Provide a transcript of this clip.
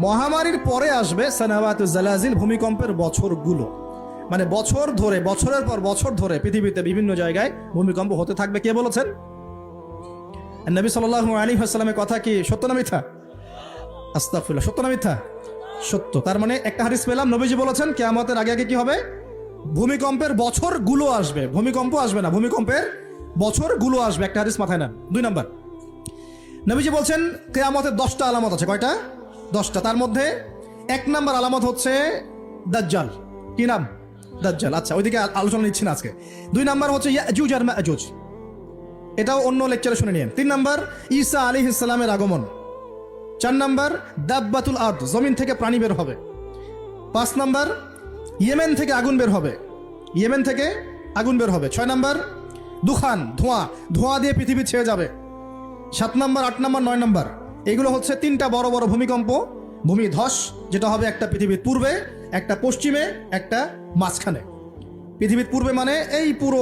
মহামারীর পরে আসবে সানাওয়াতুজ জালাজিল, ভূমিকম্পের বছরগুলো। মানে বছর ধরে, বছরের পর বছর ধরে পৃথিবীতে বিভিন্ন জায়গায় ভূমিকম্প হতে থাকবে। কে বলেছেন? নবী সাল্লাল্লাহু আলাইহি ওয়াসাল্লামের কথা কি সত্য না মিথ্যা? আস্তাগফিরুল্লাহ, সত্য না মিথ্যা? সত্য। তার মানে একটা হাদিস পেলাম, নবীজি বলেছেন কিয়ামতের আগে আগে কি হবে? ভূমিকম্পের বছরগুলো আসবে। ভূমিকম্প আসবে না, ভূমিকম্পের বছরগুলো আসবে। একটা হাদিস মাথায় নেন। 2 নাম্বার, নবীজি বলছেন কিয়ামতের 10টা আলামত আছে। কয়টা? 10টা। তার মধ্যে 1 নাম্বার আলামত হচ্ছে দাজ্জাল। কি নাম? দাজ্জাল। আচ্ছা, ওইদিকে আলোচনা নিচ্ছি না আজকে। 2 নাম্বার হচ্ছে ইয়াজুজ আর মাজুজ, এটাও অন্য লেকচারে শুনে নিন। 3 নাম্বার ঈসা আলাইহিস সালামের আগমন। 4 নাম্বার দাব্বাতুল আরদ, জমিন থেকে প্রাণী বের হবে। 5 নাম্বার ইয়েমেন থেকে আগুন বের হবে। ইয়েমেন থেকে আগুন বের হবে। 6 নাম্বার দুখান, ধোঁয়া, ধোঁয়া দিয়ে পৃথিবী ছেয়ে যাবে। 7 নাম্বার, 8 নাম্বার, 9 নাম্বার, এগুলো হচ্ছে 3টা বড় বড় ভূমিকম্প, ভূমিধস, যেটা হবে একটা পৃথিবীর পূর্বে, একটা পশ্চিমে, একটা মাঝখানে। পৃথিবীর পূর্বে মানে এই পুরো